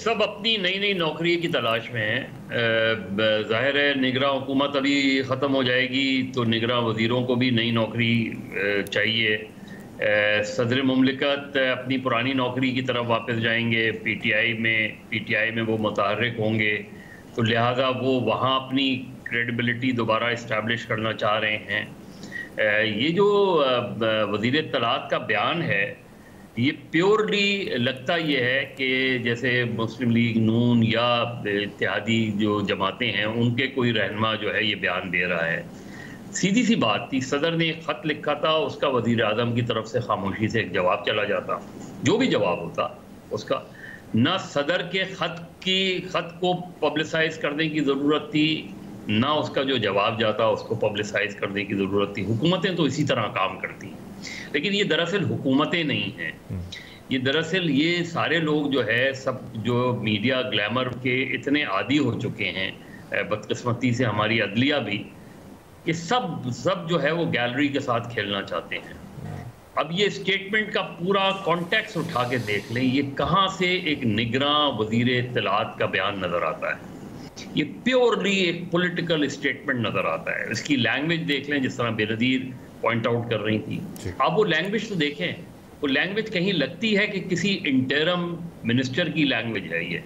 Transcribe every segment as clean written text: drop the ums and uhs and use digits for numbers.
सब अपनी नई नई नौकरी की तलाश में हैं। ज़ाहिर है निगरां हुकूमत अभी ख़त्म हो जाएगी तो निगरां वज़ीरों को भी नई नौकरी चाहिए। सदर मुमलिकत अपनी पुरानी नौकरी की तरफ वापस जाएंगे, पीटीआई में वो मुतहर्रिक होंगे, तो लिहाजा वो वहाँ अपनी क्रेडिबिलिटी दोबारा इस्टेब्लिश करना चाह रहे हैं। ये जो वज़ीर इत्तलात का बयान है, ये प्योरली लगता ये है कि जैसे मुस्लिम लीग नून या इत्तेहादी जो जमातें हैं उनके कोई रहनुमा जो है ये बयान दे रहा है। सीधी सी बात थी, सदर ने एक ख़त लिखा था, उसका वज़ीर आज़म की तरफ से खामोशी से एक जवाब चला जाता, जो भी जवाब होता उसका। ना सदर के ख़त को पब्लिसाइज़ करने की ज़रूरत थी, ना उसका जो जवाब जाता उसको पब्लिसाइज़ करने की ज़रूरत थी। हुकूमतें तो इसी तरह काम करती हैं, लेकिन ये दरअसल हुकूमतें नहीं हैं। ये दरअसल ये सारे लोग जो है सब जो मीडिया ग्लैमर के इतने आदी हो चुके हैं, बदकिस्मती से हमारी अदलिया भी, ये सब जो है वो गैलरी के साथ खेलना चाहते हैं। अब ये स्टेटमेंट का पूरा कॉन्टेक्स्ट उठा के देख लें, ये कहाँ से एक निगरां वज़ीर इत्तलात का बयान नज़र आता है। ये प्योरली एक पॉलिटिकल स्टेटमेंट नज़र आता है। इसकी लैंग्वेज देख लें, जिस तरह बेनज़ीर पॉइंट आउट कर रही थी, आप वो लैंग्वेज तो देखें, वो लैंग्वेज कहीं लगती है कि किसी इंटरम मिनिस्टर की लैंग्वेज है ये।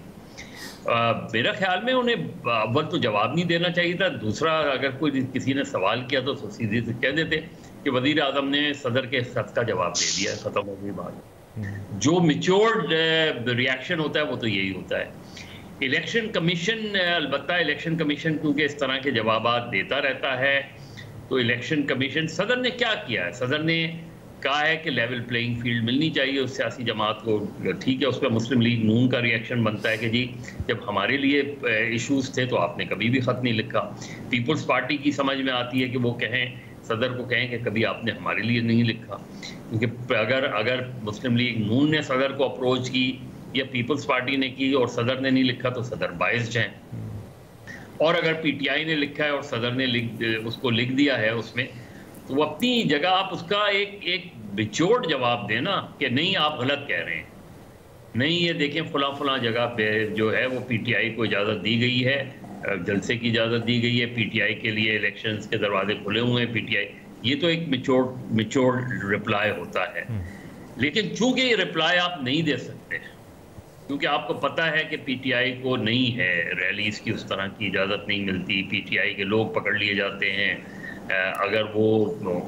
मेरा ख्याल में उन्हें अव्वल तो जवाब नहीं देना चाहिए था, दूसरा अगर कोई किसी ने सवाल किया तो सीधे से कह देते कि वज़ीर आज़म ने सदर के ख़त का जवाब दे दिया, ख़त्म हो गई बात। जो मैच्योर्ड रिएक्शन होता है वो तो यही होता है। इलेक्शन कमीशन, अलबत्ता इलेक्शन कमीशन क्योंकि इस तरह के जवाबात देता रहता है, तो इलेक्शन कमीशन, सदर ने क्या किया है? सदर ने कहा है कि लेवल प्लेइंग फील्ड मिलनी चाहिए उस सियासी जमात को। ठीक है, उस पर मुस्लिम लीग नून का रिएक्शन बनता है कि जी जब हमारे लिए इश्यूज़ थे तो आपने कभी भी ख़त नहीं लिखा। पीपल्स पार्टी की समझ में आती है कि वो कहें, सदर को कहें कि कभी आपने हमारे लिए नहीं लिखा, क्योंकि अगर मुस्लिम लीग नून ने सदर को अप्रोच की या पीपल्स पार्टी ने की और सदर ने नहीं लिखा तो सदर बाइस्ड हैं, और अगर पीटीआई ने लिखा है और सदर ने उसको लिख दिया है उसमें, तो वो अपनी जगह आप उसका एक बिचोड़ जवाब देना कि नहीं आप गलत कह रहे हैं, नहीं ये देखें फला जगह पे जो है वो पीटीआई को इजाज़त दी गई है, जलसे की इजाज़त दी गई है, पीटीआई के लिए इलेक्शंस के दरवाजे खुले हुए हैं पीटीआई, ये तो एक मिचोड़ रिप्लाई होता है। लेकिन चूंकि ये रिप्लाई आप नहीं दे सकते, क्योंकि आपको पता है कि पीटीआई को नहीं है रैलीज़ की उस तरह की इजाज़त नहीं मिलती, पीटीआई के लोग पकड़ लिए जाते हैं, अगर वो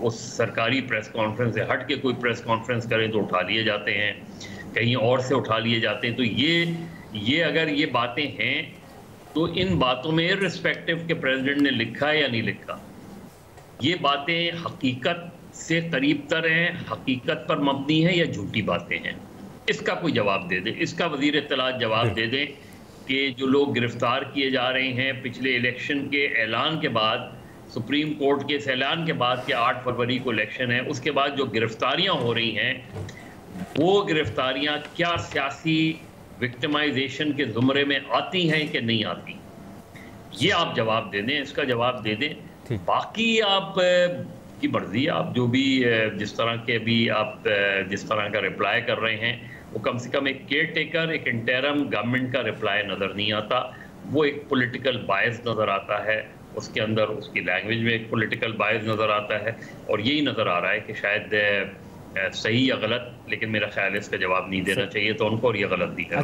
उस सरकारी प्रेस कॉन्फ्रेंस से हट के कोई प्रेस कॉन्फ्रेंस करें तो उठा लिए जाते हैं, कहीं और से उठा लिए जाते हैं। तो ये अगर ये बातें हैं तो इन बातों में इर्रिस्पेक्टिव के प्रेसिडेंट ने लिखा है या नहीं लिखा, ये बातें हकीकत से करीब तर हैं, हकीकत पर मबनी है या झूठी बातें हैं, इसका कोई जवाब दे दे। इसका वज़ीर इत्तलात जवाब दे दें कि जो लोग गिरफ्तार किए जा रहे हैं पिछले इलेक्शन के ऐलान के बाद, सुप्रीम कोर्ट के इस ऐलान के बाद कि 8 फरवरी को इलेक्शन है, उसके बाद जो गिरफ्तारियां हो रही हैं वो गिरफ्तारियां क्या सियासी विक्टिमाइजेशन के ज़ुमरे में आती हैं कि नहीं आती, ये आप जवाब दे दें, इसका जवाब दे दें। बाकी आप की मर्जी, आप जो भी जिस तरह के भी आप जिस तरह का रिप्लाई कर रहे हैं, वो कम से कम एक केयर टेकर, एक इंटरम गवर्नमेंट का रिप्लाई नज़र नहीं आता, वो एक पॉलिटिकल बायस नज़र आता है, उसके अंदर उसकी लैंग्वेज में एक पॉलिटिकल बायस नज़र आता है, और यही नज़र आ रहा है कि शायद सही या गलत, लेकिन मेरा ख्याल है इसका जवाब नहीं देना चाहिए तो उनको, और ये गलत भी है।